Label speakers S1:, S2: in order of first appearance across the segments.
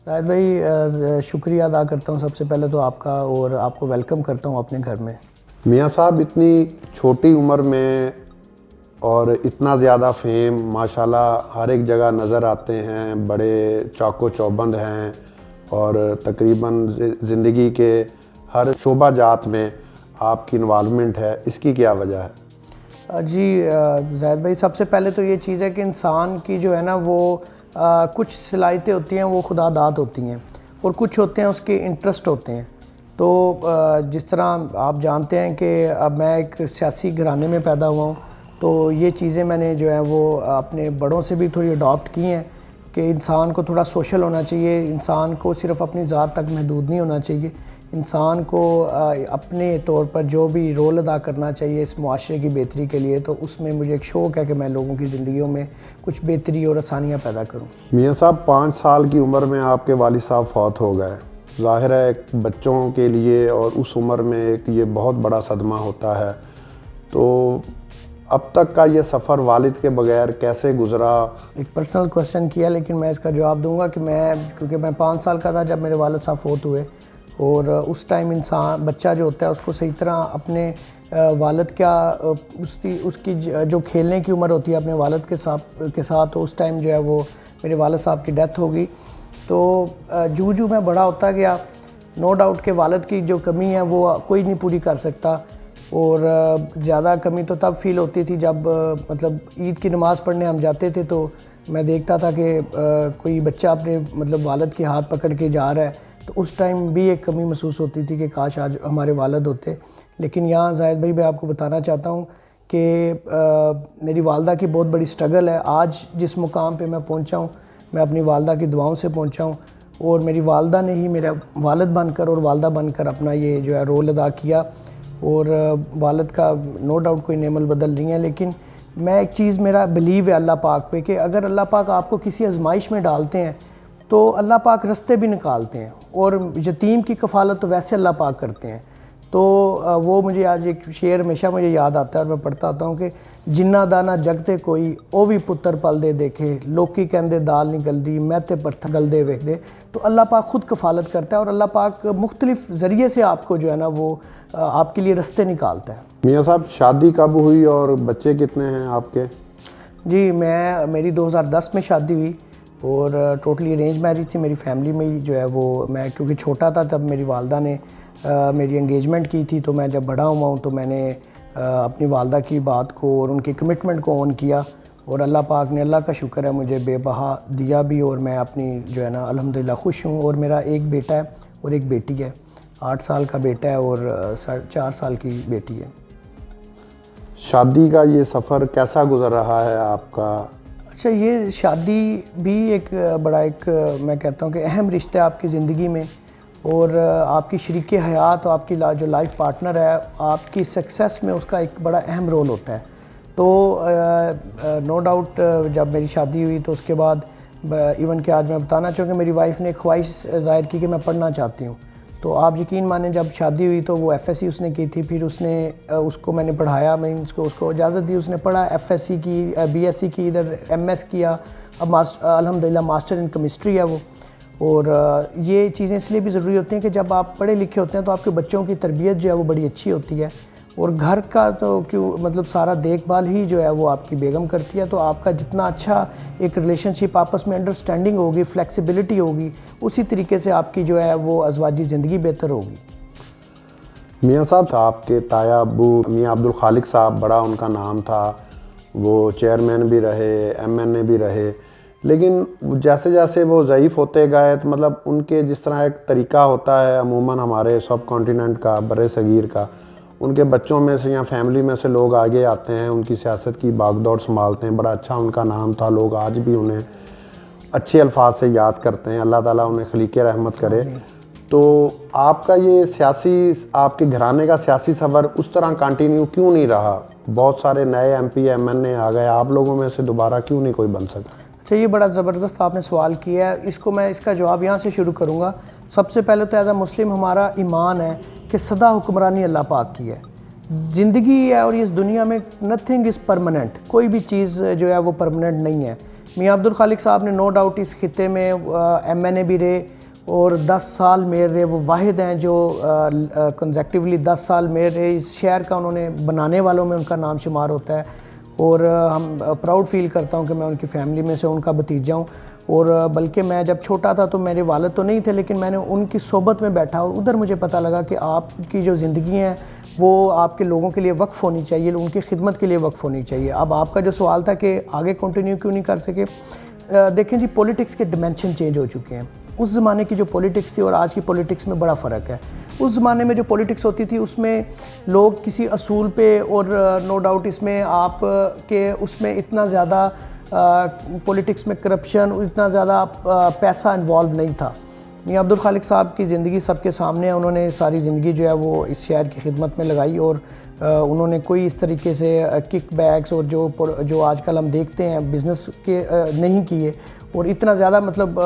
S1: زاہد بھائی شکریہ ادا کرتا ہوں سب سے پہلے تو آپ کا، اور آپ کو ویلکم کرتا ہوں اپنے گھر میں۔
S2: میاں صاحب اتنی چھوٹی عمر میں اور اتنا زیادہ فیم ماشاءاللہ ہر ایک جگہ نظر آتے ہیں، بڑے چاق و چوبند ہیں اور تقریباً زندگی کے ہر شعبہ جات میں آپ کی انوالومنٹ ہے، اس کی کیا وجہ ہے؟
S1: جی زاہد بھائی، سب سے پہلے تو یہ چیز ہے کہ انسان کی جو ہے نا وہ کچھ صلاحیتیں ہوتی ہیں وہ خدا داد ہوتی ہیں، اور کچھ ہوتے ہیں اس کے انٹرسٹ ہوتے ہیں۔ تو جس طرح آپ جانتے ہیں کہ اب میں ایک سیاسی گھرانے میں پیدا ہوا ہوں، تو یہ چیزیں میں نے جو ہے وہ اپنے بڑوں سے بھی تھوڑی اڈاپٹ کی ہیں کہ انسان کو تھوڑا سوشل ہونا چاہیے، انسان کو صرف اپنی ذات تک محدود نہیں ہونا چاہیے، انسان کو اپنے طور پر جو بھی رول ادا کرنا چاہیے اس معاشرے کی بہتری کے لیے۔ تو اس میں مجھے ایک شوق ہے کہ میں لوگوں کی زندگیوں میں کچھ بہتری اور آسانیاں پیدا کروں۔
S2: میاں صاحب 5 سال کی عمر میں آپ کے والد صاحب فوت ہو گئے، ظاہر ہے ایک بچوں کے لیے اور اس عمر میں ایک یہ بہت بڑا صدمہ ہوتا ہے، تو اب تک کا یہ سفر والد کے بغیر کیسے گزرا؟
S1: ایک پرسنل کویسچن کیا، لیکن میں اس کا جواب دوں گا کہ کیونکہ میں 5 سال کا تھا جب میرے والد صاحب فوت ہوئے، اور اس ٹائم انسان بچہ جو ہوتا ہے اس کو صحیح طرح اپنے والد کا اس کی جو کھیلنے کی عمر ہوتی ہے اپنے والد کے ساتھ، تو اس ٹائم جو ہے وہ میرے والد صاحب کی ڈیتھ ہو گئی۔ تو جو میں بڑا ہوتا گیا، نو ڈاؤٹ کہ والد کی جو کمی ہے وہ کوئی نہیں پوری کر سکتا، اور زیادہ کمی تو تب فیل ہوتی تھی جب مطلب عید کی نماز پڑھنے ہم جاتے تھے تو میں دیکھتا تھا کہ کوئی بچہ اپنے مطلب والد کے ہاتھ پکڑ کے جا رہا ہے، تو اس ٹائم بھی ایک کمی محسوس ہوتی تھی کہ کاش آج ہمارے والد ہوتے۔ لیکن یہاں زاہد بھائی میں آپ کو بتانا چاہتا ہوں کہ میری والدہ کی بہت بڑی سٹرگل ہے، آج جس مقام پہ میں پہنچا ہوں میں اپنی والدہ کی دعاؤں سے پہنچا ہوں، اور میری والدہ نے ہی میرا والد بن کر اور والدہ بن کر اپنا یہ جو ہے رول ادا کیا، اور والد کا نو ڈاؤٹ کوئی نعم البدل نہیں ہے۔ لیکن میں ایک چیز میرا بلیو ہے اللہ پاک پہ کہ اگر اللہ پاک آپ کو کسی آزمائش میں ڈالتے ہیں تو اللہ پاک رستے بھی نکالتے ہیں، اور یتیم کی کفالت تو ویسے اللہ پاک کرتے ہیں۔ تو وہ مجھے آج ایک شعر ہمیشہ مجھے یاد آتا ہے اور میں پڑھتا آتا ہوں کہ جنہ دانا جگتے کوئی او بھی پتر پل دے دیکھے، لوکی کہندے دال نہیں گلدی میں تے پرتھ گلدے ویکھ دے۔ تو اللہ پاک خود کفالت کرتا ہے، اور اللہ پاک مختلف ذریعے سے آپ کو جو ہے نا وہ آپ کے لیے رستے نکالتا ہے۔
S2: میاں صاحب شادی کب ہوئی اور بچے کتنے ہیں آپ کے؟
S1: جی میری 2010 میں شادی ہوئی، اور ٹوٹلی ارینج میرج تھی، میری فیملی میں ہی جو ہے وہ میں کیونکہ چھوٹا تھا تب میری والدہ نے میری انگیجمنٹ کی تھی، تو میں جب بڑا ہوا ہوں تو میں نے اپنی والدہ کی بات کو اور ان کی کمٹمنٹ کو آن کیا، اور اللہ پاک نے، اللہ کا شکر ہے، مجھے بے بہا دیا بھی، اور میں اپنی جو ہے نا الحمدللہ خوش ہوں۔ اور میرا ایک بیٹا ہے اور ایک بیٹی ہے، 8 سال کا بیٹا ہے اور 4 سال کی بیٹی ہے۔
S2: شادی کا یہ سفر کیسا گزر رہا ہے آپ کا؟
S1: اچھا، یہ شادی بھی ایک بڑا میں کہتا ہوں کہ اہم رشتہ ہے آپ کی زندگی میں، اور آپ کی شریک حیات اور آپ کی جو لائف پارٹنر ہے آپ کی سکسیس میں اس کا ایک بڑا اہم رول ہوتا ہے۔ تو نو ڈاؤٹ جب میری شادی ہوئی تو اس کے بعد ایون کہ آج میں بتانا چاہوں کہ میری وائف نے ایک خواہش ظاہر کی کہ میں پڑھنا چاہتی ہوں، تو آپ یقین مانیں جب شادی ہوئی تو وہ ایف ایس سی اس نے کی تھی، پھر اس کو میں نے پڑھایا، میں اس کو اجازت دی، اس نے پڑھا، ایف ایس سی کی، بی ایس سی کی، ادھر ایم ایس کیا، اب الحمدللہ ماسٹر ان کیمسٹری ہے وہ۔ اور یہ چیزیں اس لیے بھی ضروری ہوتی ہیں کہ جب آپ پڑھے لکھے ہوتے ہیں تو آپ کے بچوں کی تربیت جو ہے وہ بڑی اچھی ہوتی ہے، اور گھر کا تو مطلب سارا دیکھ بھال ہی جو ہے وہ آپ کی بیگم کرتی ہے، تو آپ کا جتنا اچھا ایک ریلیشن شپ آپس میں انڈرسٹینڈنگ ہوگی، فلیکسیبلٹی ہوگی، اسی طریقے سے آپ کی جو ہے وہ ازواجی زندگی بہتر ہوگی۔
S2: میاں صاحب آپ کے تایا ابو میاں عبدالخالق صاحب، بڑا ان کا نام تھا، وہ چیئرمین بھی رہے، ایم این اے بھی رہے، لیکن جیسے جیسے وہ ضعیف ہوتے گئے تو مطلب ان کے جس طرح ایک طریقہ ہوتا ہے عموماً ہمارے سب کانٹیننٹ کا، بر صغیر کا، ان کے بچوں میں سے یا فیملی میں سے لوگ آگے آتے ہیں، ان کی سیاست کی باغ دوڑ سنبھالتے ہیں، بڑا اچھا ان کا نام تھا، لوگ آج بھی انہیں اچھے الفاظ سے یاد کرتے ہیں، اللہ تعالیٰ انہیں خلیق رحمت کرے۔ تو آپ کا یہ سیاسی، آپ کے گھرانے کا سیاسی سفر اس طرح کنٹینیو کیوں نہیں رہا؟ بہت سارے نئے ایم پی ایم این اے آ گئے، آپ لوگوں میں سے دوبارہ کیوں نہیں کوئی بن سکا؟
S1: اچھا، یہ بڑا زبردست آپ نے سوال کیا ہے، اس کا جواب یہاں سے شروع کروں گا۔ سب سے پہلے تو ایز اے مسلم ہمارا ایمان ہے کہ سدا حکمرانی اللہ پاک کی ہے، زندگی ہے اور اس دنیا میں نتھنگ از پرماننٹ، کوئی بھی چیز جو ہے وہ پرماننٹ نہیں ہے۔ میاں عبدالخالق صاحب نے نو ڈاؤٹ اس خطے میں ایم این اے بھی رہے، اور 10 سال میئر رہے. وہ واحد ہیں جو کنزیکٹیولی 10 سال میئر رہے. اس شہر کا انہوں نے بنانے والوں میں ان کا نام شمار ہوتا ہے, اور ہم پراؤڈ فیل کرتا ہوں کہ میں ان کی فیملی میں سے ان کا بھتیجا ہوں. اور بلکہ میں جب چھوٹا تھا تو میرے والد تو نہیں تھے, لیکن میں نے ان کی صحبت میں بیٹھا اور ادھر مجھے پتہ لگا کہ آپ کی جو زندگی ہیں وہ آپ کے لوگوں کے لیے وقف ہونی چاہیے, ان کی خدمت کے لیے وقف ہونی چاہیے. اب آپ کا جو سوال تھا کہ آگے کنٹینیو کیوں نہیں کر سکے, دیکھیں جی پولیٹکس کے ڈیمینشن چینج ہو چکے ہیں. اس زمانے کی جو پولیٹکس تھی اور آج کی پولیٹکس میں بڑا فرق ہے. اس زمانے میں جو پولیٹکس ہوتی تھی اس میں لوگ کسی اصول پہ, اور نو ڈاؤٹ اس میں آپ کے اس میں اتنا زیادہ پولیٹکس میں کرپشن, اتنا زیادہ پیسہ انوالو نہیں تھا. میاں عبد الخالق صاحب کی زندگی سب کے سامنے ہے. انہوں نے ساری زندگی جو ہے وہ اس شہر کی خدمت میں لگائی, اور انہوں نے کوئی اس طریقے سے کک بیکس اور جو آج کل ہم دیکھتے ہیں بزنس کے نہیں کیے, اور اتنا زیادہ مطلب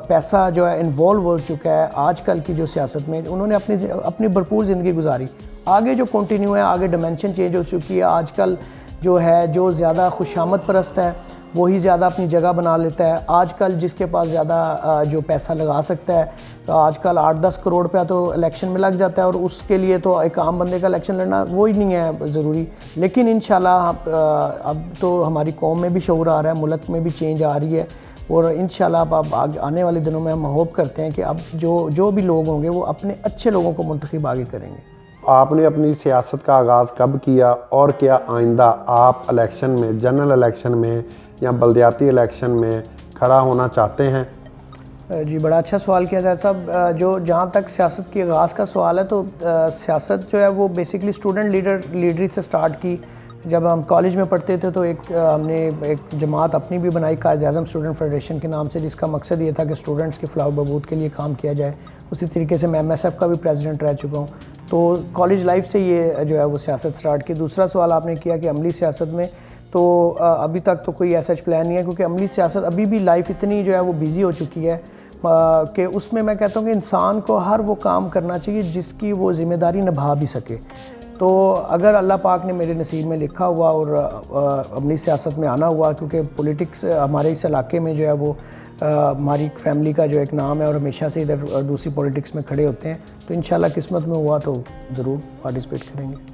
S1: پیسہ جو ہے انوالو ہو چکا ہے آج کل کی جو سیاست میں. انہوں نے اپنی بھرپور زندگی گزاری. آگے جو کنٹینیو ہے, آگے ڈیمینشن چینج ہو چکی ہے. آج کل جو ہے جو زیادہ خوشامد پرست ہے وہی زیادہ اپنی جگہ بنا لیتا ہے. آج کل جس کے پاس زیادہ جو پیسہ لگا سکتا ہے, آج کل 8-10 کروڑ روپیہ تو الیکشن میں لگ جاتا ہے, اور اس کے لیے تو ایک عام بندے کا الیکشن لڑنا وہی نہیں ہے ضروری. لیکن انشاءاللہ اب تو ہماری قوم میں بھی شعور آ رہا ہے, ملک میں بھی چینج آ رہی ہے, اور انشاءاللہ اب آنے والے دنوں میں ہم ہوپ کرتے ہیں کہ اب جو بھی لوگ ہوں گے وہ اپنے اچھے لوگوں کو منتخب آگے کریں گے.
S2: آپ نے اپنی سیاست کا آغاز کب کیا, اور کیا آئندہ آپ الیکشن میں, جنرل الیکشن میں یا بلدیاتی الیکشن میں کھڑا ہونا چاہتے ہیں؟
S1: جی بڑا اچھا سوال کیا جائے صاحب. جہاں تک سیاست کی آغاز کا سوال ہے تو سیاست جو ہے وہ بیسکلی اسٹوڈنٹ لیڈری سے سٹارٹ کی. جب ہم کالج میں پڑھتے تھے تو ہم نے ایک جماعت اپنی بھی بنائی قائد اعظم اسٹوڈنٹ فیڈریشن کے نام سے, جس کا مقصد یہ تھا کہ اسٹوڈنٹس کے فلاح و بہبود کے لیے کام کیا جائے. اسی طریقے سے میں MSF کا بھی پریزیڈنٹ رہ چکا ہوں. تو کالج لائف سے یہ جو ہے وہ سیاست سٹارٹ کی. دوسرا سوال آپ نے کیا کہ عملی سیاست میں, تو ابھی تک تو کوئی ایسا پلان نہیں ہے, کیونکہ عملی سیاست ابھی بھی لائف اتنی جو ہے وہ بیزی ہو چکی ہے کہ اس میں کہتا ہوں کہ انسان کو ہر وہ کام کرنا چاہیے جس کی وہ ذمہ داری نبھا بھی سکے. تو اگر اللہ پاک نے میرے نصیب میں لکھا ہوا اور عملی سیاست میں آنا ہوا, کیونکہ پولیٹکس ہمارے اس علاقے میں جو ہے وہ ہماری فیملی کا جو ایک نام ہے, اور ہمیشہ سے ادھر دوسری پولیٹکس میں کھڑے ہوتے ہیں, تو انشاءاللہ قسمت میں ہوا تو ضرور پارٹیسپیٹ کریں گے.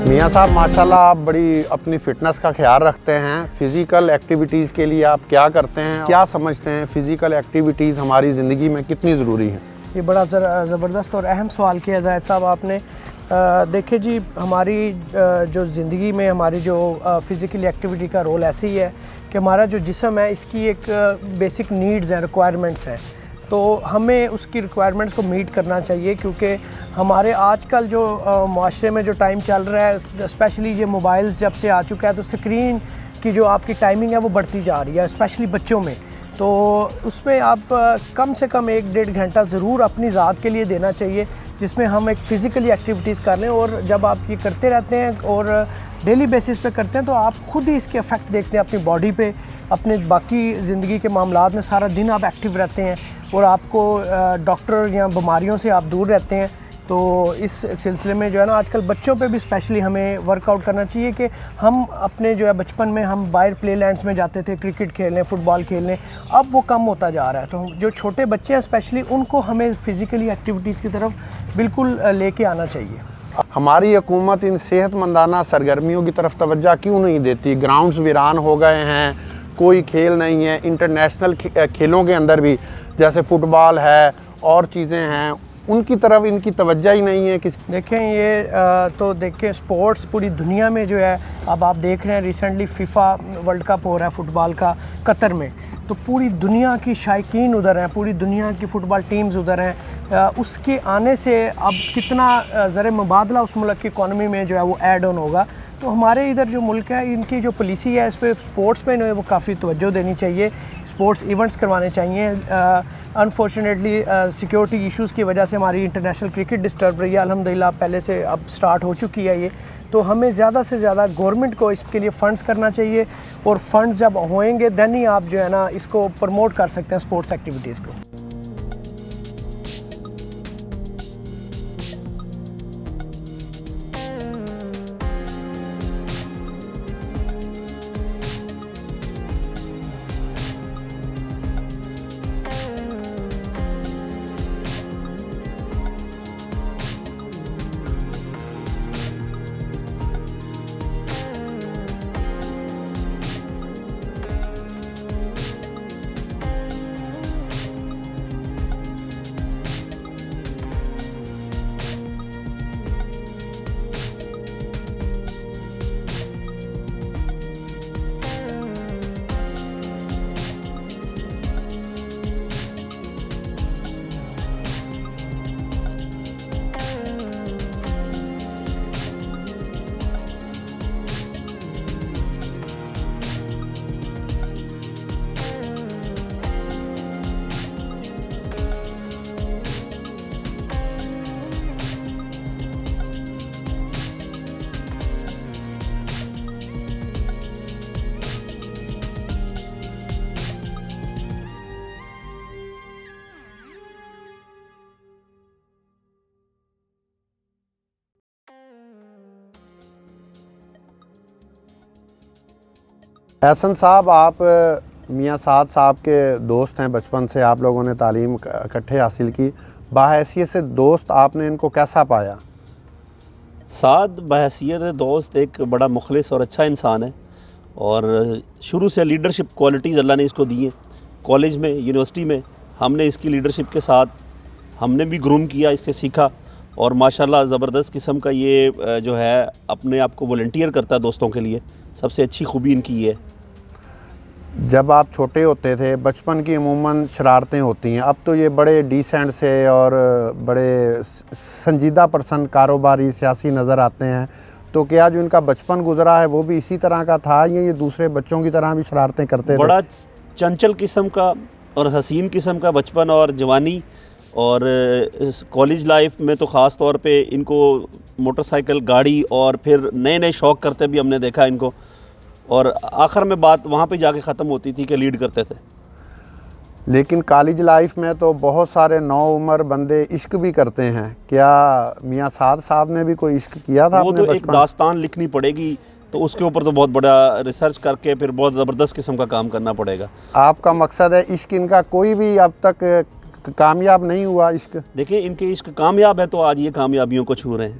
S2: میاں صاحب ماشاءاللہ آپ بڑی اپنی فٹنس کا خیال رکھتے ہیں. فزیکل ایکٹیویٹیز کے لیے آپ کیا کرتے ہیں, کیا سمجھتے ہیں فزیکل ایکٹیویٹیز ہماری زندگی میں کتنی ضروری ہیں؟
S1: یہ بڑا زبردست اور اہم سوال کیا زاہد صاحب آپ نے. دیکھیں جی ہماری جو زندگی میں ہماری جو فزیکل ایکٹیویٹی کا رول ایسے ہی ہے کہ ہمارا جو جسم ہے اس کی ایک بیسک نیڈز ہیں, ریکوائرمنٹس ہیں, تو ہمیں اس کی ریکوائرمنٹس کو میٹ کرنا چاہیے. کیونکہ ہمارے آج کل جو معاشرے میں جو ٹائم چل رہا ہے, اسپیشلی یہ موبائلز جب سے آ چکا ہے تو سکرین کی جو آپ کی ٹائمنگ ہے وہ بڑھتی جا رہی ہے, اسپیشلی بچوں میں. تو اس میں آپ کم سے کم 1-1.5 گھنٹہ ضرور اپنی ذات کے لیے دینا چاہیے, جس میں ہم ایک فزیکلی ایکٹیویٹیز کر لیں. اور جب آپ یہ کرتے رہتے ہیں اور ڈیلی بیسس پہ کرتے ہیں تو آپ خود ہی اس کے افیکٹ دیکھتے ہیں اپنی باڈی پہ, اپنے باقی زندگی کے معاملات میں سارا دن آپ ایکٹیو رہتے ہیں, اور آپ کو ڈاکٹر یا بیماریوں سے آپ دور رہتے ہیں. تو اس سلسلے میں جو ہے نا آج کل بچوں پہ بھی اسپیشلی ہمیں ورک آؤٹ کرنا چاہیے کہ ہم اپنے جو ہے بچپن میں ہم باہر پلے لینڈس میں جاتے تھے کرکٹ کھیلنے, فٹ بال کھیلنے, اب وہ کم ہوتا جا رہا ہے. تو جو چھوٹے بچے ہیں اسپیشلی ان کو ہمیں فزیکلی ایکٹیویٹیز کی طرف بالکل لے کے آنا چاہیے.
S2: ہماری حکومت ان صحت مندانہ سرگرمیوں کی طرف توجہ کیوں نہیں دیتی؟ گراؤنڈز ویران ہو گئے ہیں, کوئی کھیل نہیں ہے. انٹرنیشنل کھیلوں کے اندر بھی جیسے فٹ بال ہے اور چیزیں ہیں, ان کی طرف ان کی توجہ ہی نہیں ہے.
S1: دیکھیں یہ تو دیکھیں سپورٹس پوری دنیا میں جو ہے, اب آپ دیکھ رہے ہیں ریسنٹلی فیفا ورلڈ کپ ہو رہا ہے فٹ بال کا قطر میں, تو پوری دنیا کی شائقین ادھر ہیں, پوری دنیا کی فٹ بال ٹیمز ادھر ہیں. اس کے آنے سے اب کتنا زر مبادلہ اس ملک کی اکانومی میں جو ہے وہ ایڈ آن ہوگا. تو ہمارے ادھر جو ملک ہے ان کی جو پالیسی ہے اس پہ سپورٹس میں انہیں وہ کافی توجہ دینی چاہیے, سپورٹس ایونٹس کروانے چاہیے. انفارچونیٹلی سیکیورٹی ایشوز کی وجہ سے ہماری انٹرنیشنل کرکٹ ڈسٹرب رہی ہے, الحمدللہ پہلے سے اب سٹارٹ ہو چکی ہے یہ. تو ہمیں زیادہ سے زیادہ گورنمنٹ کو اس کے لیے فنڈز کرنا چاہیے, اور فنڈز جب ہوئیں گے دین ہی آپ جو ہے نا اس کو پروموٹ کر سکتے ہیں سپورٹس ایکٹیویٹیز کو.
S2: احسن صاحب, آپ میاں سعد صاحب کے دوست ہیں, بچپن سے آپ لوگوں نے تعلیم اکٹھے حاصل کی. بحیثیت سے دوست آپ نے ان کو کیسا پایا؟
S3: سعد بحیثیت دوست ایک بڑا مخلص اور اچھا انسان ہے, اور شروع سے لیڈرشپ کوالٹیز اللہ نے اس کو دی ہیں. کالج میں, یونیورسٹی میں ہم نے اس کی لیڈرشپ کے ساتھ ہم نے بھی گروم کیا, اس سے سیکھا, اور ماشاءاللہ زبردست قسم کا یہ جو ہے اپنے آپ کو والنٹیئر کرتا ہے دوستوں کے لیے. سب سے اچھی خوبی ان کی یہ ہے.
S2: جب آپ چھوٹے ہوتے تھے, بچپن کی عموماً شرارتیں ہوتی ہیں, اب تو یہ بڑے ڈیسینٹ سے اور بڑے سنجیدہ پرسن کاروباری سیاسی نظر آتے ہیں, تو کیا جو ان کا بچپن گزرا ہے وہ بھی اسی طرح کا تھا, یا یہ دوسرے بچوں کی طرح بھی شرارتیں کرتے تھے؟
S3: بڑا چنچل قسم کا اور حسین قسم کا بچپن اور جوانی, اور کالج لائف میں تو خاص طور پہ ان کو موٹر سائیکل, گاڑی اور پھر نئے نئے شوق کرتے بھی ہم نے دیکھا ان کو, اور آخر میں بات وہاں پہ جا کے ختم ہوتی تھی کہ لیڈ کرتے تھے.
S2: لیکن کالج لائف میں تو بہت سارے نو عمر بندے عشق بھی کرتے ہیں, کیا میاں سعد صاحب نے بھی کوئی عشق کیا تھا؟
S3: وہ تو ایک داستان لکھنی پڑے گی, تو اس کے اوپر تو بہت بڑا ریسرچ کر کے پھر بہت زبردست قسم کا کام کرنا پڑے گا.
S2: آپ کا مقصد ہے عشق ان کا کوئی بھی اب تک کامیاب نہیں ہوا عشق؟
S3: دیکھیں ان کے عشق کامیاب ہے تو آج یہ کامیابیوں کو چھو رہے ہیں.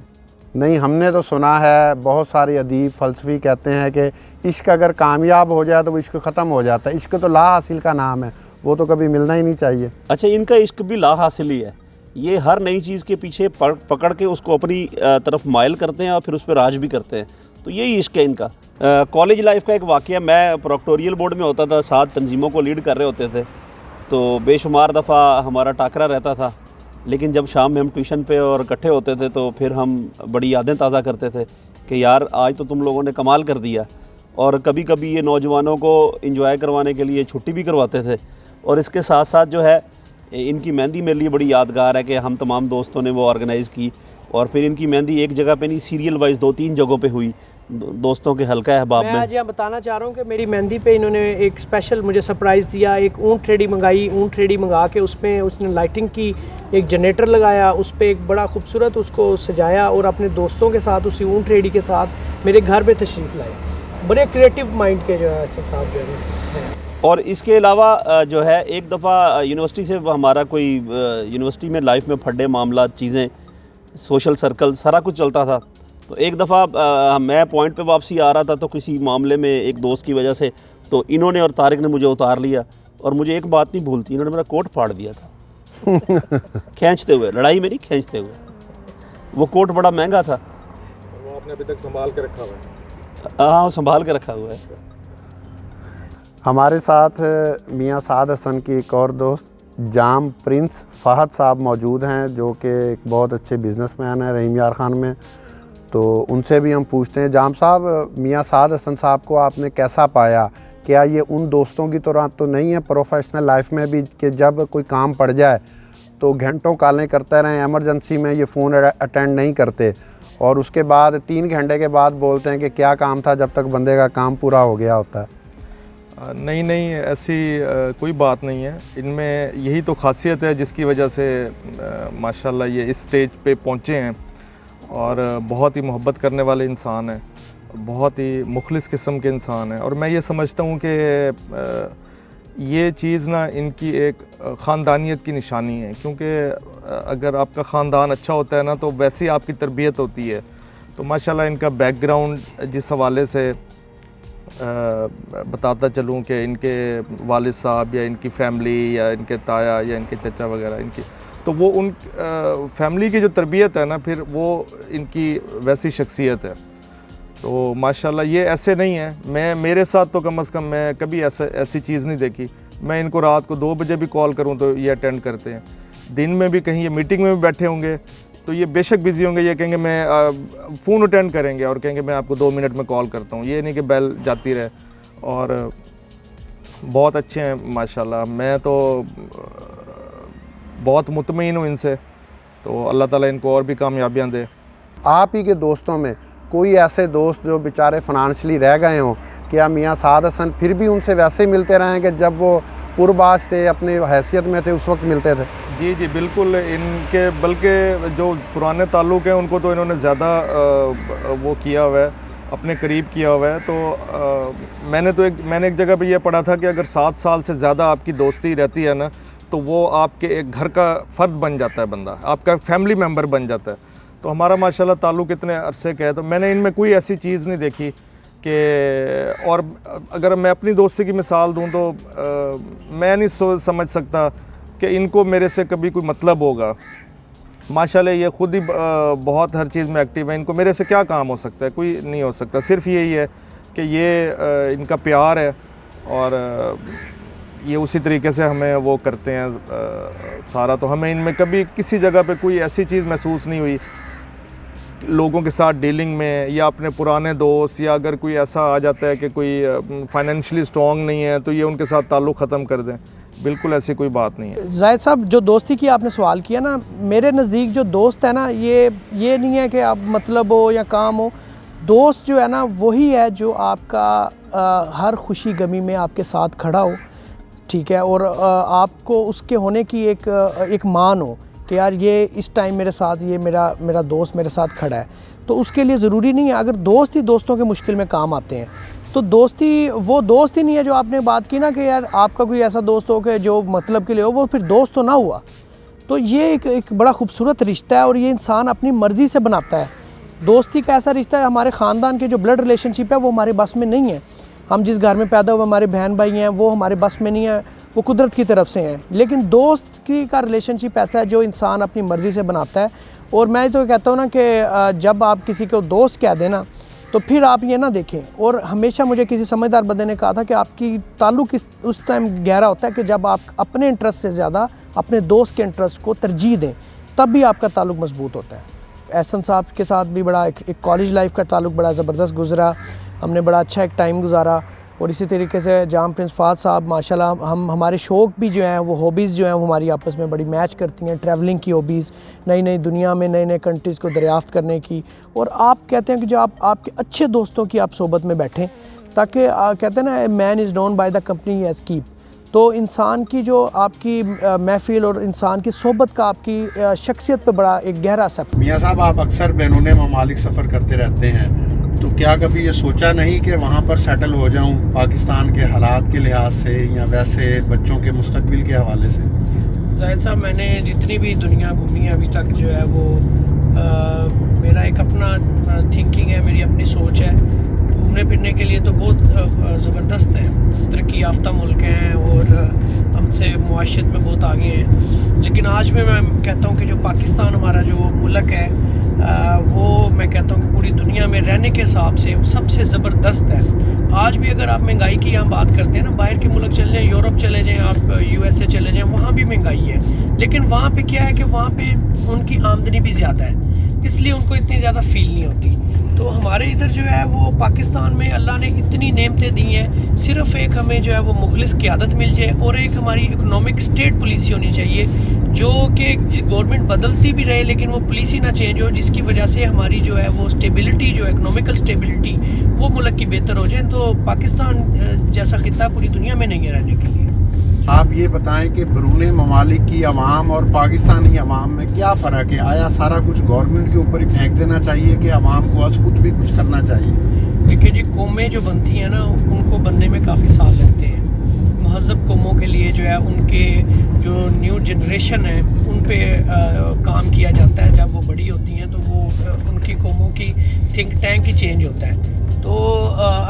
S2: نہیں, ہم نے تو سنا ہے بہت سارے ادیب فلسفی کہتے ہیں کہ عشق اگر کامیاب ہو جائے تو وہ عشق ختم ہو جاتا ہے. عشق تو لا حاصل کا نام ہے, وہ تو کبھی ملنا ہی نہیں چاہیے.
S3: اچھا, ان کا عشق بھی لا حاصل ہی ہے. یہ ہر نئی چیز کے پیچھے پکڑ کے اس کو اپنی طرف مائل کرتے ہیں اور پھر اس پہ راج بھی کرتے ہیں, تو یہی عشق ہے ان کا. کالج لائف کا ایک واقعہ, میں پروکٹوریل بورڈ میں ہوتا تھا, 7 تنظیموں کو لیڈ کر رہے ہوتے تھے, تو بے شمار دفعہ ہمارا ٹاکرا رہتا تھا. لیکن جب شام میں ہم ٹیوشن پہ اور اکٹھے ہوتے تھے تو پھر ہم بڑی یادیں تازہ کرتے تھے کہ یار آج تو تم لوگوں نے کمال کر دیا. اور کبھی کبھی یہ نوجوانوں کو انجوائے کروانے کے لیے چھٹی بھی کرواتے تھے. اور اس کے ساتھ ساتھ جو ہے ان کی مہندی میرے لیے بڑی یادگار ہے کہ ہم تمام دوستوں نے وہ آرگنائز کی, اور پھر ان کی مہندی ایک جگہ پہ نہیں, سیریل وائز 2-3 جگہوں پہ ہوئی دوستوں کے حلقہ احباب میں.
S1: میں آج یہاں بتانا چاہ رہا ہوں کہ میری مہندی پہ انہوں نے ایک اسپیشل مجھے سرپرائز دیا. ایک اونٹ ریڈی منگائی, اونٹ ریڈی منگا کے اس نے لائٹنگ کی, ایک جنریٹر لگایا, اس پہ ایک بڑا خوبصورت اس کو سجایا, اور اپنے دوستوں کے ساتھ اسی اونٹ ریڈی کے ساتھ میرے گھر پہ تشریف لائے. بڑے کریٹیو مائنڈ کے جو ہے صاحب جو ہے.
S3: اور اس کے علاوہ جو ہے ایک دفعہ یونیورسٹی سے ہمارا کوئی یونیورسٹی میں لائف میں پھڈے معاملات, چیزیں, سوشل سرکل, سارا کچھ چلتا تھا. تو ایک دفعہ میں پوائنٹ پہ واپسی آ رہا تھا, تو کسی معاملے میں ایک دوست کی وجہ سے تو انہوں نے اور طارق نے مجھے اتار لیا, اور مجھے ایک بات نہیں بھولتی, انہوں نے میرا کوٹ پھاڑ دیا تھا کھینچتے ہوئے, لڑائی میں نہیں, کھینچتے ہوئے. وہ کوٹ بڑا مہنگا تھا,
S4: وہ آپ نے ابھی تک سنبھال کے رکھا ہوا ہے.
S3: ہاں, سنبھال کے رکھا ہوا ہے.
S2: ہمارے ساتھ میاں سعد حسن کی ایک اور دوست جام پرنس فہد صاحب موجود ہیں, جو کہ ایک بہت اچھے بزنس مین ہیں رحیم یار خان میں. تو ان سے بھی ہم پوچھتے ہیں. جام صاحب, میاں سعد حسن صاحب کو آپ نے کیسا پایا؟ کیا یہ ان دوستوں کی طرح تو نہیں ہے پروفیشنل لائف میں بھی کہ جب کوئی کام پڑ جائے تو گھنٹوں کالیں کرتے رہیں, ایمرجنسی میں یہ فون اٹینڈ نہیں کرتے اور اس کے بعد 3 گھنٹے کے بعد بولتے ہیں کہ کیا کام تھا جب تک بندے کا کام پورا ہو گیا ہوتا ہے؟
S4: نہیں, ایسی کوئی بات نہیں ہے. ان میں یہی تو خاصیت ہے جس کی وجہ سے ماشاءاللہ یہ اس سٹیج پہ پہنچے ہیں, اور بہت ہی محبت کرنے والے انسان ہیں, بہت ہی مخلص قسم کے انسان ہیں. اور میں یہ سمجھتا ہوں کہ یہ چیز نا ان کی ایک خاندانیت کی نشانی ہے, کیونکہ اگر آپ کا خاندان اچھا ہوتا ہے نا تو ویسی آپ کی تربیت ہوتی ہے. تو ماشاءاللہ ان کا بیک گراؤنڈ جس حوالے سے بتاتا چلوں کہ ان کے والد صاحب یا ان کی فیملی یا ان کے تایا یا ان کے چچا وغیرہ ان کی, تو وہ ان فیملی کی جو تربیت ہے نا پھر وہ ان کی ویسی شخصیت ہے. تو ماشاءاللہ یہ ایسے نہیں ہیں. میرے ساتھ تو کم از کم میں کبھی ایسی چیز نہیں دیکھی. میں ان کو رات کو 2 بجے بھی کال کروں تو یہ اٹینڈ کرتے ہیں. دن میں بھی کہیں یہ میٹنگ میں بھی بیٹھے ہوں گے تو یہ بے شک بزی ہوں گے, یہ کہیں گے میں فون اٹینڈ کریں گے اور کہیں گے میں آپ کو 2 منٹ میں کال کرتا ہوں. یہ نہیں کہ بیل جاتی رہے. اور بہت اچھے ہیں ماشاءاللہ. میں تو بہت مطمئن ہوں ان سے. تو اللہ تعالیٰ ان کو اور بھی کامیابیاں دے.
S2: آپ ہی کے دوستوں میں کوئی ایسے دوست جو بیچارے فنانشلی رہ گئے ہوں, کیا میاں سعد حسن پھر بھی ان سے ویسے ہی ملتے رہیں کہ جب وہ پرباز تھے, اپنی حیثیت میں تھے, اس وقت ملتے تھے؟
S4: جی بالکل. ان کے بلکہ جو پرانے تعلق ہیں ان کو تو انہوں نے زیادہ وہ کیا ہوا ہے, اپنے قریب کیا ہوا ہے. تو میں نے ایک جگہ پہ یہ پڑھا تھا کہ اگر 7 سال سے زیادہ آپ کی دوستی رہتی ہے نا تو وہ آپ کے ایک گھر کا فرد بن جاتا ہے, بندہ آپ کا فیملی ممبر بن جاتا ہے. تو ہمارا ماشاءاللہ تعلق اتنے عرصے کا ہے. تو میں نے ان میں کوئی ایسی چیز نہیں دیکھی کہ, اور اگر میں اپنی دوستی کی مثال دوں تو میں نہیں سمجھ سکتا کہ ان کو میرے سے کبھی کوئی مطلب ہوگا. ماشاءاللہ یہ خود ہی بہت ہر چیز میں ایکٹیو ہے. ان کو میرے سے کیا کام ہو سکتا ہے؟ کوئی نہیں ہو سکتا. صرف یہی ہے کہ یہ ان کا پیار ہے اور یہ اسی طریقے سے ہمیں وہ کرتے ہیں سارا. تو ہمیں ان میں کبھی کسی جگہ پہ کوئی ایسی چیز محسوس نہیں ہوئی لوگوں کے ساتھ ڈیلنگ میں, یا اپنے پرانے دوست, یا اگر کوئی ایسا آ جاتا ہے کہ کوئی فائنینشلی اسٹرانگ نہیں ہے تو یہ ان کے ساتھ تعلق ختم کر دیں. بالکل ایسی کوئی بات نہیں ہے.
S1: زاہد صاحب, جو دوستی کی آپ نے سوال کیا نا, میرے نزدیک جو دوست ہے نا یہ نہیں ہے کہ آپ مطلب ہو یا کام ہو. دوست جو ہے نا وہی ہے جو آپ کا ہر خوشی غمی میں آپ کے ساتھ کھڑا ہو, ٹھیک ہے, اور آپ کو اس کے ہونے کی ایک مان ہو کہ یار یہ اس ٹائم میرے ساتھ, یہ میرا دوست میرے ساتھ کھڑا ہے. تو اس کے لیے ضروری نہیں ہے اگر دوست ہی دوستوں کے مشکل میں کام آتے ہیں تو دوستی وہ دوست ہی نہیں ہے جو آپ نے بات کی نا کہ یار آپ کا کوئی ایسا دوست ہو کہ جو مطلب کے لیے ہو, وہ پھر دوست تو نہ ہوا. تو یہ ایک بڑا خوبصورت رشتہ ہے اور یہ انسان اپنی مرضی سے بناتا ہے. دوستی کا ایسا رشتہ ہے, ہمارے خاندان کے جو بلڈ ریلیشن شپ ہے وہ ہمارے بس میں نہیں ہے. ہم جس گھر میں پیدا ہوئے ہمارے بہن بھائی ہیں وہ ہمارے بس میں نہیں ہے, وہ قدرت کی طرف سے ہیں. لیکن دوست کا ریلیشن شپ ایسا ہے جو انسان اپنی مرضی سے بناتا ہے. اور میں تو کہتا ہوں نا کہ جب آپ کسی کو دوست کہہ دیں نا تو پھر آپ یہ نہ دیکھیں. اور ہمیشہ مجھے کسی سمجھدار بندے نے کہا تھا کہ آپ کی تعلق اس ٹائم گہرا ہوتا ہے کہ جب آپ اپنے انٹرسٹ سے زیادہ اپنے دوست کے انٹرسٹ کو ترجیح دیں, تب بھی آپ کا تعلق مضبوط ہوتا ہے. احسن صاحب کے ساتھ بھی بڑا ایک کالج لائف کا تعلق بڑا زبردست گزرا, ہم نے بڑا اچھا ایک ٹائم گزارا. اور اسی طریقے سے جام پرنس فہد صاحب ماشاءاللہ ہمارے شوق بھی جو ہیں وہ ہابیز جو ہیں وہ ہماری آپس میں بڑی میچ کرتی ہیں. ٹریولنگ کی ہابیز, نئی دنیا میں نئے کنٹریز کو دریافت کرنے کی. اور آپ کہتے ہیں کہ جو آپ کے اچھے دوستوں کی آپ صحبت میں بیٹھیں تاکہ کہتے ہیں نا man is known by the company he has keep. تو انسان کی جو آپ کی محفل اور انسان کی صحبت کا آپ کی شخصیت پہ بڑا ایک گہرا اثر.
S2: میاں صاحب, آپ اکثر بینون ممالک سفر کرتے رہتے ہیں, تو کیا کبھی یہ سوچا نہیں کہ وہاں پر سیٹل ہو جاؤں پاکستان کے حالات کے لحاظ سے یا ویسے بچوں کے مستقبل کے حوالے سے؟
S1: زاہد صاحب, میں نے جتنی بھی دنیا گھومی ہے ابھی تک جو ہے وہ میرا ایک اپنا تھنکنگ ہے, میری اپنی سوچ ہے. گھومنے پھرنے کے لیے تو بہت زبردست ہے, ترقی یافتہ ملک ہیں اور ہم سے معاشرت میں بہت آگے ہیں. لیکن آج میں کہتا ہوں کہ جو پاکستان ہمارا جو ملک ہے وہ میں کہتا ہوں کہ پوری دنیا میں رہنے کے حساب سے سب سے زبردست ہے. آج بھی اگر آپ مہنگائی کی یہاں بات کرتے ہیں نا, باہر کے ملک چلے جائیں, یورپ چلے جائیں, آپ USA چلے جائیں, وہاں بھی مہنگائی ہے. لیکن وہاں پہ کیا ہے کہ وہاں پہ ان کی آمدنی بھی زیادہ ہے, اس لیے ان کو اتنی زیادہ فیل نہیں ہوتی. تو ہمارے ادھر جو ہے وہ پاکستان میں اللہ نے اتنی نعمتیں دی ہیں, صرف ایک ہمیں جو ہے وہ مخلص قیادت مل جائے, اور ایک ہماری اکنامک اسٹیٹ پالیسی ہونی چاہیے, جو کہ گورنمنٹ بدلتی بھی رہے لیکن وہ پالیسی نہ چینج ہو, جس کی وجہ سے ہماری جو ہے وہ اسٹیبلٹی, جو اکنامیکل اسٹیبلٹی وہ ملک کی بہتر ہو جائے. تو پاکستان جیسا خطہ پوری دنیا میں نہیں ہے رہنے کے لیے.
S2: آپ یہ بتائیں کہ بیرون ممالک کی عوام اور پاکستانی عوام میں کیا فرق ہے؟ آیا سارا کچھ گورنمنٹ کے اوپر ہی پھینک دینا چاہیے کہ عوام کو از خود بھی کچھ کرنا چاہیے؟
S1: دیکھیں جی, قومیں جو بنتی ہیں نا ان کو بننے میں کافی سال لگتے ہیں. مہذب قوموں کے لیے جو ہے ان کے جو نیو جنریشن ہے ان پہ کام کیا جاتا ہے. جب وہ بڑی ہوتی ہیں تو وہ ان کی قوموں کی تھنک ٹینک ہی چینج ہوتا ہے. تو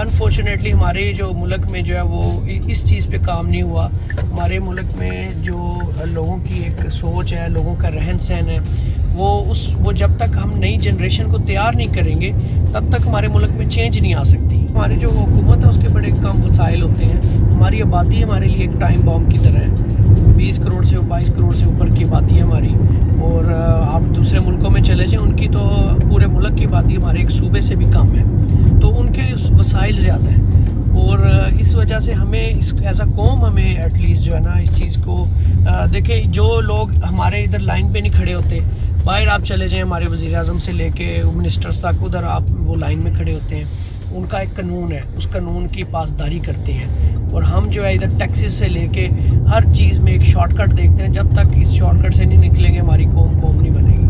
S1: انفارچونیٹلی ہمارے جو ملک میں جو ہے وہ اس چیز پہ کام نہیں ہوا. ہمارے ملک میں جو لوگوں کی ایک سوچ ہے, لوگوں کا رہن سہن ہے, وہ جب تک ہم نئی جنریشن کو تیار نہیں کریں گے تب تک ہمارے ملک میں چینج نہیں آ سکتی. ہماری جو حکومت ہے اس کے بڑے کم وسائل ہوتے ہیں. ہماری آبادی ہمارے لیے ایک ٹائم بام کی طرح ہے. 20 کروڑ سے 22 کروڑ سے اوپر کی آبادی ہے ہماری, اور آپ دوسرے ملکوں میں چلے جائیں ان کی تو پورے ملک کی آبادی ہمارے ایک صوبے سے بھی کم ہے. تو ان کے وسائل زیادہ ہیں, اور اس وجہ سے ہمیں ایز اے قوم ہمیں ایٹ لیسٹ جو ہے نا اس چیز کو دیکھیں. جو لوگ ہمارے ادھر لائن پہ نہیں کھڑے ہوتے, باہر آپ چلے جائیں ہمارے وزیر اعظم سے لے کے منسٹرز تک, ادھر آپ وہ لائن میں کھڑے ہوتے ہیں. ان کا ایک قانون ہے, اس قانون کی پاسداری کرتے ہیں. اور ہم جو ہے ادھر ٹیکسز سے لے کے ہر چیز میں ایک شارٹ کٹ دیکھتے ہیں. جب تک اس شارٹ کٹ سے نہیں نکلیں گے ہماری قوم نہیں بنے گی.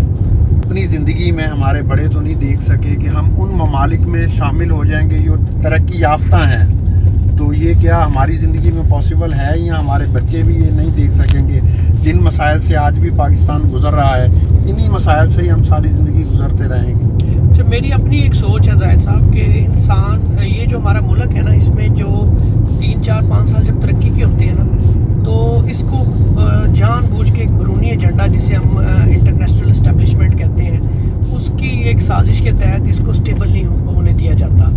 S2: اپنی زندگی میں ہمارے بڑے تو نہیں دیکھ سکے کہ ہم ان ممالک میں شامل ہو جائیں گے جو ترقی یافتہ ہیں, تو یہ کیا ہماری زندگی میں پاسبل ہے, یا ہمارے بچے بھی یہ نہیں دیکھ سکیں گے؟ جن مسائل سے آج بھی پاکستان گزر رہا ہے انہی مسائل سے ہی ہم ساری زندگی گزرتے رہیں گے.
S1: اچھا, میری اپنی ایک سوچ ہے زاہد صاحب کہ انسان یہ جو ہمارا ملک ہے نا, اس میں جو 3 4 5 سال جب ترقی کے ہوتے ہیں نا, تو اس کو جان بوجھ کے ایک بیرونی ایجنڈا جسے ہم انٹرنیشنل اسٹیبلشمنٹ کہتے ہیں, اس کی ایک سازش کے تحت اس کو اسٹیبل نہیں ہونے دیا جاتا.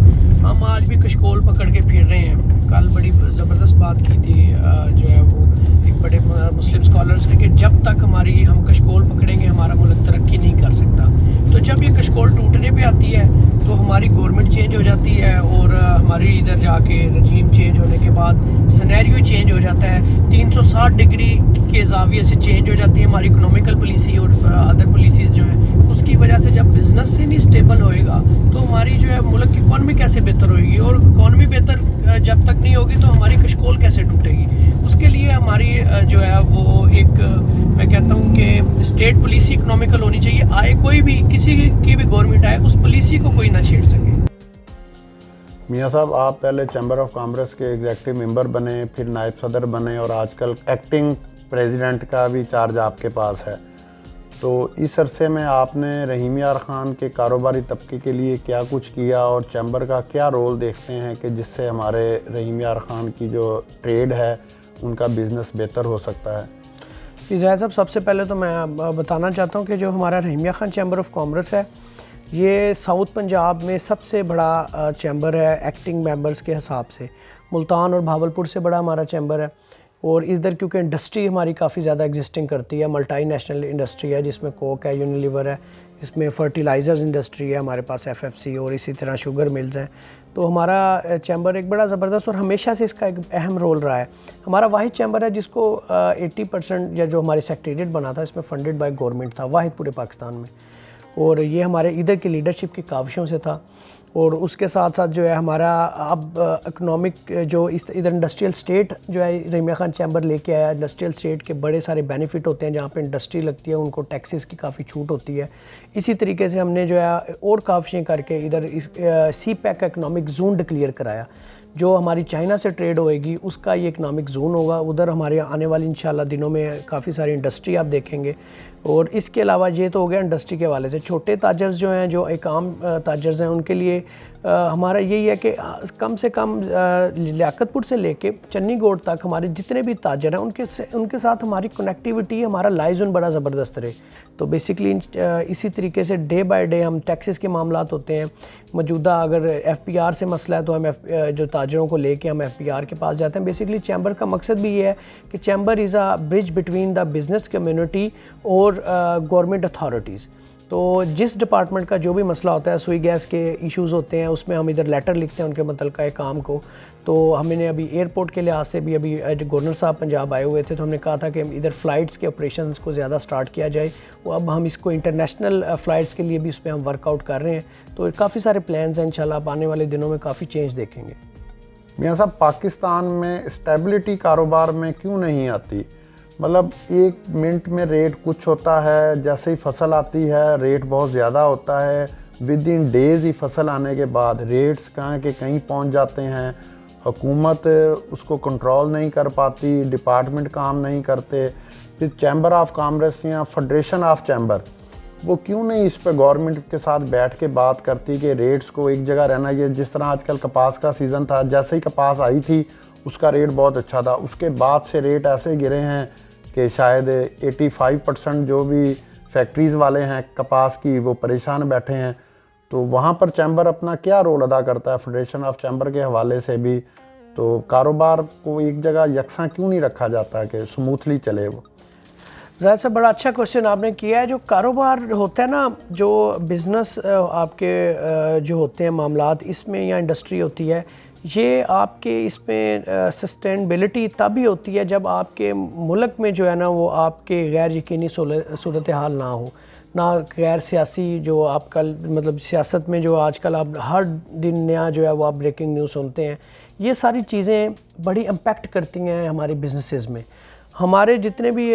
S1: ہم آج بھی کشکول پکڑ کے پھر رہے ہیں. کل بڑی زبردست بات کی تھی جو ہے وہ ایک بڑے مسلم اسکالرس نے کہ جب تک ہم کشکول پکڑیں گے ہمارا ملک ترقی نہیں کر سکتا. تو جب یہ کشکول ٹوٹنے پہ آتی ہے تو ہماری گورنمنٹ چینج ہو جاتی ہے, اور ہماری ادھر جا کے رجیم چینج ہونے کے بعد سینیریو چینج ہو جاتا ہے. 360 ڈگری کے زاویے سے چینج ہو جاتی ہے ہماری اکنامیکل پالیسی اور ادر پالیسیز جو ہیں. اس کی وجہ سے جب بزنس سے نہیں اسٹیبل ہوئے گا تو ہماری جو ہے ملک کی اکانومی کیسے بہتر ہوئے گی, اور اکانومی بہتر جب تک نہیں ہوگی تو ہماری کشکول کیسے ٹوٹے گی. اس کے لیے ہماری جو ہے وہ ایک میں کہتا ہوں کہ اسٹیٹ پالیسی اکنامیکل ہونی چاہیے. آئے کوئی بھی کسی کی بھی گورنمنٹ آئے اس پالیسی کو کوئی نہ چھیڑ سکے.
S2: میاں صاحب, آپ پہلے چیمبر آف کامرس کے ایگزیکٹو ممبر بنے, پھر نائب صدر بنے, اور آج کل ایکٹنگ پریزیڈنٹ کا بھی چارج آپ کے پاس ہے. تو اس عرصے میں آپ نے رحیم یار خان کے کاروباری طبقے کے لیے کیا کچھ کیا, اور چیمبر کا کیا رول دیکھتے ہیں کہ جس سے ہمارے رحیم یار خان کی جو ٹریڈ ہے ان کا بزنس بہتر ہو سکتا ہے؟
S1: جی زاہد صاحب, سب سے پہلے تو میں بتانا چاہتا ہوں کہ جو ہمارا رحیم یار خان چیمبر آف کامرس ہے یہ ساؤتھ پنجاب میں سب سے بڑا چیمبر ہے ایکٹنگ ممبرز کے حساب سے. ملتان اور بھاولپور سے بڑا ہمارا چیمبر ہے. اور ادھر کیونکہ انڈسٹری ہماری کافی زیادہ ایگزسٹنگ کرتی ہے, ملٹائی نیشنل انڈسٹری ہے جس میں کوک ہے, یونیلیور ہے, اس میں فرٹیلائزرز انڈسٹری ہے, ہمارے پاس FFC اور اسی طرح شوگر ملز ہیں. تو ہمارا چیمبر ایک بڑا زبردست اور ہمیشہ سے اس کا ایک اہم رول رہا ہے. ہمارا واحد چیمبر ہے جس کو 80% یا جو ہماری سیکریٹریٹ بنا تھا اس میں فنڈڈ بائی گورنمنٹ تھا, واحد پورے پاکستان میں. اور یہ ہمارے ادھر کی لیڈرشپ کی کاوشوں سے تھا. اور اس کے ساتھ ساتھ جو ہے ہمارا اب اکنامک جو ادھر انڈسٹریل اسٹیٹ جو ہے رحیم یار خان چیمبر لے کے آیا. انڈسٹریل اسٹیٹ کے بڑے سارے بینیفٹ ہوتے ہیں, جہاں پہ انڈسٹری لگتی ہے ان کو ٹیکسز کی کافی چھوٹ ہوتی ہے. اسی طریقے سے ہم نے جو ہے اور کاوشیں کر کے ادھر CPEC اکنامک زون ڈکلیئر کرایا. جو ہماری چائنا سے ٹریڈ ہوئے گی اس کا یہ اکنامک زون ہوگا. ادھر ہمارے آنے والی انشاءاللہ دنوں میں کافی ساری انڈسٹری آپ دیکھیں گے. اور اس کے علاوہ یہ تو ہو گیا انڈسٹری کے حوالے سے. چھوٹے تاجرز جو ہیں, جو ایک عام تاجرز ہیں, ان کے لیے ہمارا یہی ہے کہ کم سے کم لیاقت پور سے لے کے چنی گوڑ تک ہمارے جتنے بھی تاجر ہیں ان کے ساتھ ہماری کنیکٹیوٹی, ہمارا لائزن بڑا زبردست رہے. تو بیسکلی اسی طریقے سے ڈے بائی ڈے ہم ٹیکسز کے معاملات ہوتے ہیں. موجودہ اگر FPR سے مسئلہ ہے تو ہم جو تاجروں کو لے کے ہم FPR کے پاس جاتے ہیں. بیسکلی چیمبر کا مقصد بھی یہ ہے کہ chamber is a bridge between the business community اور گورنمنٹ اتھارٹیز. تو جس ڈپارٹمنٹ کا جو بھی مسئلہ ہوتا ہے, سوئی گیس کے ایشوز ہوتے ہیں, اس میں ہم ادھر لیٹر لکھتے ہیں ان کے متعلقہ کام کو. تو ہم نے ابھی ایئرپورٹ کے لحاظ سے بھی ابھی گورنر صاحب پنجاب آئے ہوئے تھے, تو ہم نے کہا تھا کہ ادھر فلائٹس کے آپریشنز کو زیادہ سٹارٹ کیا جائے. وہ اب ہم اس کو انٹرنیشنل فلائٹس کے لیے بھی اس پہ ہم ورک آؤٹ کر رہے ہیں. تو کافی سارے پلانز ہیں, انشاءاللہ آپ آنے والے دنوں میں کافی چینج دیکھیں گے.
S2: میاں صاحب, پاکستان میں اسٹیبلٹی کاروبار میں کیوں نہیں آتی؟ مطلب ایک منٹ میں ریٹ کچھ ہوتا ہے, جیسے ہی فصل آتی ہے ریٹ بہت زیادہ ہوتا ہے, ود ان ڈیز ہی فصل آنے کے بعد ریٹس کہاں کہ کہیں پہنچ جاتے ہیں. حکومت اس کو کنٹرول نہیں کر پاتی, ڈپارٹمنٹ کام نہیں کرتے. پھر چیمبر آف کامرس یا فیڈریشن آف چیمبر, وہ کیوں نہیں اس پہ گورنمنٹ کے ساتھ بیٹھ کے بات کرتی کہ ریٹس کو ایک جگہ رہنا. یہ جس طرح آج کل کپاس کا سیزن تھا, جیسے ہی کپاس آئی تھی اس کا ریٹ بہت اچھا تھا, اس کے بعد سے ریٹ ایسے گرے ہیں کہ شاید 85% جو بھی فیکٹریز والے ہیں کپاس کی وہ پریشان بیٹھے ہیں. تو وہاں پر چیمبر اپنا کیا رول ادا کرتا ہے فیڈریشن آف چیمبر کے حوالے سے بھی؟ تو کاروبار کو ایک جگہ یکساں کیوں نہیں رکھا جاتا کہ سموتھلی چلے وہ؟
S1: ظاہر صاحب بڑا اچھا کوشچن آپ نے کیا ہے. جو کاروبار ہوتا ہے نا, جو بزنس آپ کے جو ہوتے ہیں معاملات اس میں یا انڈسٹری ہوتی ہے, یہ آپ کے اس میں سسٹینبلٹی تب ہی ہوتی ہے جب آپ کے ملک میں جو ہے نا وہ آپ کے غیر یقینی صورتحال نہ ہو, نہ غیر سیاسی جو آپ کل مطلب سیاست میں جو آج کل آپ ہر دن نیا جو ہے وہ آپ بریکنگ نیوز سنتے ہیں. یہ ساری چیزیں بڑی امپیکٹ کرتی ہیں ہماری بزنسز میں. ہمارے جتنے بھی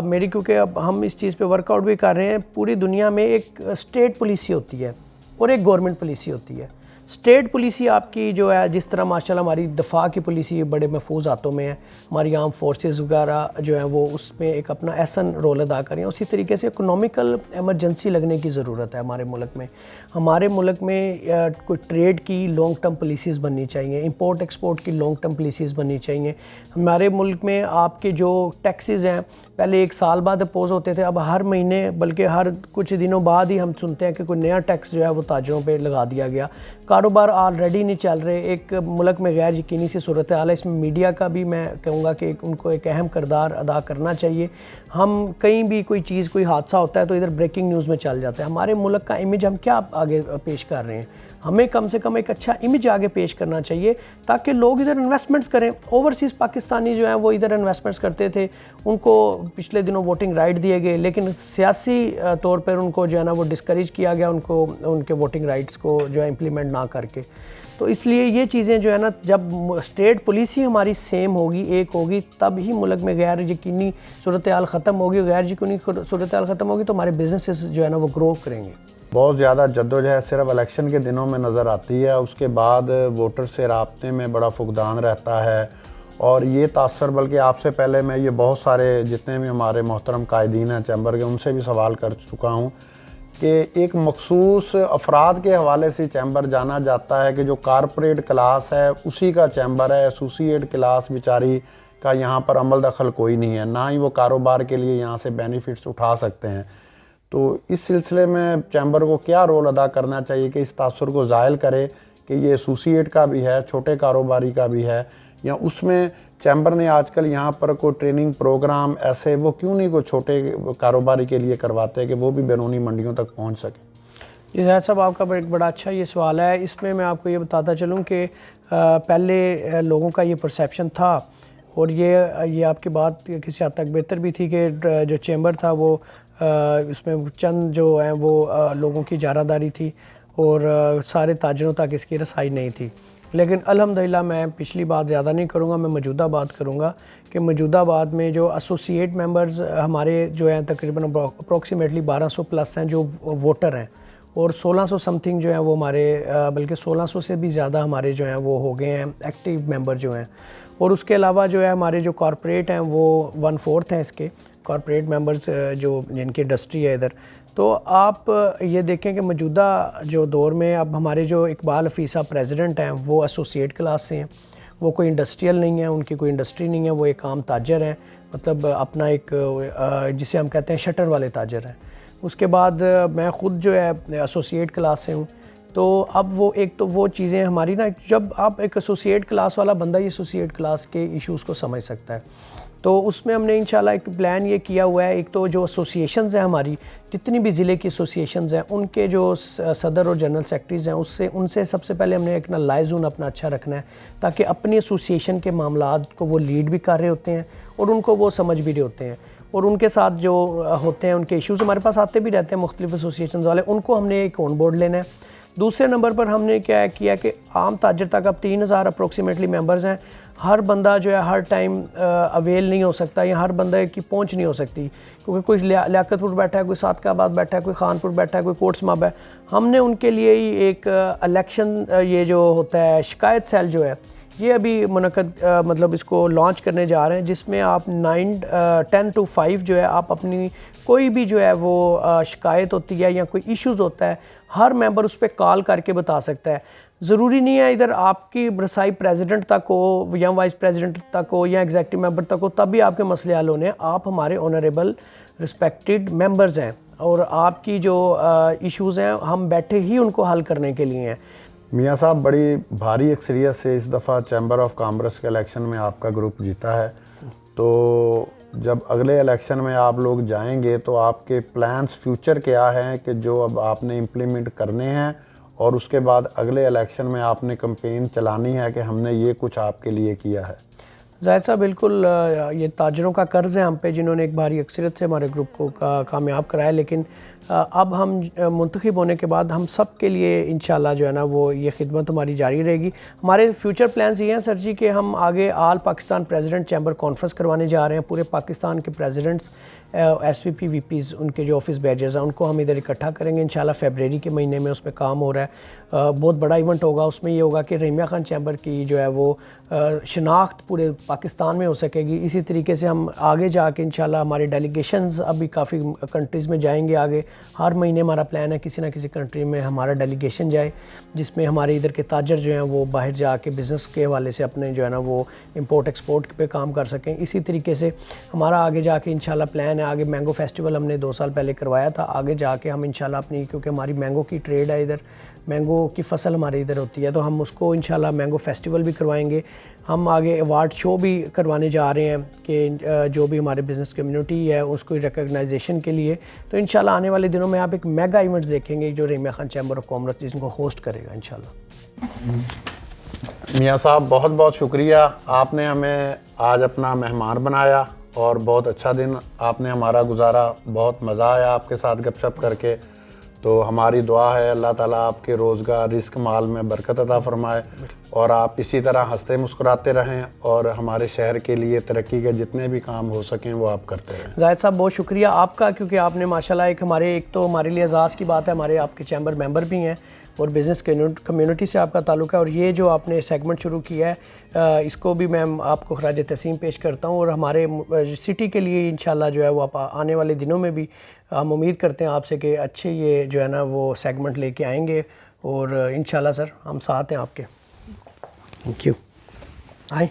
S1: میری, کیونکہ اب ہم اس چیز پہ ورک آؤٹ بھی کر رہے ہیں, پوری دنیا میں ایک اسٹیٹ پالیسی ہوتی ہے اور ایک گورنمنٹ پالیسی ہوتی ہے. اسٹیٹ پالیسی آپ کی جو ہے, جس طرح ماشاءاللہ ہماری دفاع کی پالیسی بڑے محفوظ ہاتھوں میں ہے, ہماری آرم فورسز وغیرہ جو ہیں وہ اس میں ایک اپنا احسن رول ادا کریں. اسی طریقے سے اکنامیکل ایمرجنسی لگنے کی ضرورت ہے ہمارے ملک میں. ہمارے ملک میں کوئی ٹریڈ کی لانگ ٹرم پالیسیز بننی چاہیے, امپورٹ ایکسپورٹ کی لانگ ٹرم پالیسیز بننی چاہیے. ہمارے ملک میں آپ کے جو ٹیکسز ہیں پہلے 1 سال بعد اپوز ہوتے تھے, اب ہر مہینے بلکہ ہر کچھ دنوں بعد ہی ہم سنتے ہیں کہ کوئی نیا ٹیکس جو ہے وہ تاجروں پہ لگا دیا گیا. کاروبار آلریڈی نہیں چل رہے, ایک ملک میں غیر یقینی سی صورتحال ہے. اس میں میڈیا کا بھی میں کہوں گا کہ ان کو ایک اہم کردار ادا کرنا چاہیے. ہم کہیں بھی کوئی چیز, کوئی حادثہ ہوتا ہے تو ادھر بریکنگ نیوز میں چل جاتا ہے. ہمارے ملک کا امیج ہم کیا آگے پیش کر رہے ہیں؟ ہمیں کم سے کم ایک اچھا امیج آگے پیش کرنا چاہیے تاکہ لوگ ادھر انویسٹمنٹس کریں. اوورسیز پاکستانی جو ہیں وہ ادھر انویسٹمنٹس کرتے تھے, ان کو پچھلے دنوں ووٹنگ رائٹ دیے گئے, لیکن سیاسی طور پر ان کو جو ہے نا وہ ڈسکریج کیا گیا, ان کو ان کے ووٹنگ رائٹس کو جو ہے امپلیمنٹ نہ کر کے. تو اس لیے یہ چیزیں جو ہے نا, جب اسٹیٹ پالیسی ہماری سیم ہوگی, ایک ہوگی, تب ہی ملک میں غیر یقینی صورتحال ختم ہوگی. غیر یقینی صورتحال ختم ہوگی تو ہمارے بزنسز جو ہے نا وہ گرو کریں گے.
S2: بہت زیادہ جدوجہد صرف الیکشن کے دنوں میں نظر آتی ہے, اس کے بعد ووٹر سے رابطے میں بڑا فقدان رہتا ہے. اور یہ تاثر, بلکہ آپ سے پہلے میں یہ بہت سارے جتنے بھی ہمارے محترم قائدین ہیں چیمبر کے, ان سے بھی سوال کر چکا ہوں کہ ایک مخصوص افراد کے حوالے سے چیمبر جانا جاتا ہے کہ جو کارپوریٹ کلاس ہے اسی کا چیمبر ہے. ایسوسیٹ کلاس بیچاری کا یہاں پر عمل دخل کوئی نہیں ہے, نہ ہی وہ کاروبار کے لیے یہاں سے بینیفٹس اٹھا سکتے ہیں. تو اس سلسلے میں چیمبر کو کیا رول ادا کرنا چاہیے کہ اس تاثر کو زائل کرے کہ یہ ایسوسیٹ کا بھی ہے, چھوٹے کاروباری کا بھی ہے, یا اس میں چیمبر نے آج کل یہاں پر کوئی ٹریننگ پروگرام ایسے وہ کیوں نہیں کوئی چھوٹے کاروباری کے لیے کرواتے کہ وہ بھی بیرونی منڈیوں تک پہنچ سکیں؟
S1: جی زاہد صاحب, آپ کا ایک بڑا اچھا یہ سوال ہے. اس میں آپ کو یہ بتاتا چلوں کہ پہلے لوگوں کا یہ پرسیپشن تھا, اور یہ آپ کی بات کسی حد تک بہتر بھی تھی کہ جو چیمبر تھا وہ اس میں چند جو ہیں وہ لوگوں کی اجارہ داری تھی اور سارے تاجروں تک اس کی رسائی نہیں تھی. لیکن الحمدللہ میں پچھلی بات زیادہ نہیں کروں گا, میں موجودہ بات کروں گا کہ موجودہ بات میں جو ایسوسیٹ ممبرز ہمارے جو ہیں تقریباً اپروکسیمیٹلی 1200 پلس ہیں جو ووٹر ہیں, اور 1600 سم تھنگ جو ہیں وہ ہمارے بلکہ 1600 سے بھی زیادہ ہمارے جو ہیں وہ ہو گئے ہیں ایکٹیو ممبر جو ہیں. اور اس کے علاوہ جو ہے ہمارے جو کارپوریٹ ہیں وہ 1/4 ہیں اس کے کارپوریٹ ممبرز جو جن کی انڈسٹری ہے ادھر. تو آپ یہ دیکھیں کہ موجودہ جو دور میں اب ہمارے جو اقبال حفیظ صاحب پریزیڈنٹ ہیں وہ ایسوسیٹ کلاس سے ہیں, وہ کوئی انڈسٹریل نہیں ہے, ان کی کوئی انڈسٹری نہیں ہے, وہ ایک عام تاجر ہیں, مطلب اپنا ایک جسے ہم کہتے ہیں شٹر والے تاجر ہیں. اس کے بعد میں خود جو ہے ایسوسیٹ کلاس سے ہوں. تو اب وہ ایک تو وہ چیزیں ہماری نا, جب آپ ایک ایسوسیٹ کلاس والا بندہ ہی ایسوسیٹ کلاس کے ایشوز کو سمجھ سکتا ہے. تو اس میں ہم نے انشاءاللہ ایک پلان یہ کیا ہوا ہے. ایک تو جو ایسوسیشنز ہیں ہماری جتنی بھی ضلع کی ایسوسیشنز ہیں ان کے جو صدر اور جنرل سیکرٹریز ہیں ان سے سب سے پہلے ہم نے ایک نا لائزون اپنا اچھا رکھنا ہے, تاکہ اپنی ایسوسیشن کے معاملات کو وہ لیڈ بھی کر رہے ہوتے ہیں اور ان کو وہ سمجھ بھی رہے ہوتے ہیں, اور ان کے ساتھ جو ہوتے ہیں ان کے ایشوز ہمارے پاس آتے بھی رہتے ہیں مختلف ایسوسیشنز والے, ان کو ہم نے ایک آن بورڈ لینا ہے. دوسرے نمبر پر ہم نے کیا کیا کہ عام تاجر تک اب 3000 اپروکسیمیٹلی ممبرز ہیں. ہر بندہ جو ہے ہر ٹائم اویل نہیں ہو سکتا, یا ہر بندے کی پہنچ نہیں ہو سکتی, کیونکہ کوئی لیاقت پور بیٹھا ہے, کوئی صادقہ آباد بیٹھا ہے, کوئی خانپور بیٹھا ہے, کوئی کوٹس ماب ہے. ہم نے ان کے لیے ہی ایک الیکشن یہ جو ہوتا ہے شکایت سیل جو ہے یہ ابھی منعقد مطلب اس کو لانچ کرنے جا رہے ہیں, جس میں آپ 10 to 5 جو ہے آپ اپنی کوئی بھی جو ہے وہ شکایت ہوتی ہے یا کوئی ایشوز ہوتا ہے ہر ممبر اس پہ کال کر کے بتا سکتا ہے. ضروری نہیں ہے ادھر آپ کی رسائی پریزیڈنٹ تک ہو یا وائس پریزیڈنٹ تک ہو یا ایگزیکٹو ممبر تک ہو تب بھی آپ کے مسئلے حل ہونے ہیں. آپ ہمارے آنریبل رسپیکٹڈ ممبرز ہیں اور آپ کی جو ایشوز ہیں ہم بیٹھے ہی ان کو حل کرنے کے لیے ہیں.
S2: میاں صاحب بڑی بھاری اکثریت سے اس دفعہ چیمبر آف کامرس کے الیکشن میں آپ کا گروپ جیتا ہے, تو جب اگلے الیکشن میں آپ لوگ جائیں گے تو آپ کے پلانز فیوچر کیا ہیں کہ جو اب آپ نے امپلیمنٹ کرنے ہیں, اور اس کے بعد اگلے الیکشن میں آپ نے کمپین چلانی ہے کہ ہم نے یہ کچھ آپ کے لیے کیا ہے؟
S1: زاہد صاحب بالکل یہ تاجروں کا قرض ہے ہم پہ جنہوں نے ایک بھاری اکثریت سے ہمارے گروپ کو کامیاب کرایا, لیکن اب ہم منتخب ہونے کے بعد ہم سب کے لیے انشاءاللہ جو ہے نا وہ یہ خدمت ہماری جاری رہے گی. ہمارے فیوچر پلانز یہ ہیں سر جی کہ ہم آگے آل پاکستان پریزیڈنٹ چیمبر کانفرنس کروانے جا رہے ہیں. پورے پاکستان کے پریزیڈنٹس, ایس وی پی, وی پیز, ان کے جو آفس بیجرز ہیں ان کو ہم ادھر اکٹھا کریں گے انشاءاللہ. فیبرری کے مہینے میں اس پہ کام ہو رہا ہے, بہت بڑا ایونٹ ہوگا. اس میں یہ ہوگا کہ رحیمیہ خان چیمبر کی جو ہے وہ شناخت پورے پاکستان میں ہو سکے گی. اسی طریقے سے ہم آگے جا کے انشاءاللہ ہمارے ڈیلیگیشنز ابھی کافی کنٹریز میں جائیں گے آگے. ہر مہینے ہمارا پلان ہے کسی نہ کسی کنٹری میں ہمارا ڈیلیگیشن جائے, جس میں ہمارے ادھر کے تاجر جو ہیں وہ باہر جا کے بزنس کے حوالے سے اپنے جو ہے نا وہ امپورٹ ایکسپورٹ پہ کام کر سکیں. اسی طریقے سے ہمارا آگے جا کے انشاءاللہ پلان ہے, آگے مینگو فیسٹیول ہم نے 2 سال پہلے کروایا تھا, آگے جا کے ہم انشاءاللہ اپنی, کیونکہ ہماری مینگو کی ٹریڈ ہے ادھر, مینگو کی فصل ہمارے ادھر ہوتی ہے, تو ہم اس کو انشاءاللہ مینگو فیسٹیول بھی کروائیں گے. ہم آگے ایوارڈ شو بھی کروانے جا رہے ہیں کہ جو بھی ہمارے بزنس کمیونٹی ہے اس کو ریکگنائزیشن کے لیے. تو انشاءاللہ آنے والے دنوں میں آپ ایک میگا ایونٹس دیکھیں گے جو Rahimia Khan chamber of commerce جن کو ہوسٹ کرے گا انشاءاللہ.
S2: میاں صاحب بہت بہت شکریہ, آپ نے ہمیں آج اپنا مہمان بنایا اور بہت اچھا دن آپ نے ہمارا گزارا. بہت مزہ آیا آپ کے ساتھ گپ شپ کر کے. تو ہماری دعا ہے اللہ تعالیٰ آپ کے روزگار رزق مال میں برکت عطا فرمائے, اور آپ اسی طرح ہنستے مسکراتے رہیں اور ہمارے شہر کے لیے ترقی کے جتنے بھی کام ہو سکیں وہ آپ کرتے رہیں.
S1: زاہد صاحب بہت شکریہ آپ کا, کیونکہ آپ نے ماشاءاللہ ایک تو ہمارے لیے اعزاز کی بات ہے, ہمارے آپ کے چیمبر ممبر بھی ہیں اور بزنس کمیونٹی سے آپ کا تعلق ہے, اور یہ جو آپ نے سیگمنٹ شروع کیا ہے اس کو بھی میں آپ کو خراج تحسین پیش کرتا ہوں. اور ہمارے سٹی کے لیے انشاءاللہ جو ہے وہ آپ آنے والے دنوں میں بھی ہم امید کرتے ہیں آپ سے کہ اچھے یہ جو ہے نا وہ سیگمنٹ لے کے آئیں گے, اور انشاءاللہ سر ہم ساتھ ہیں آپ کے. Thank you. آئیں.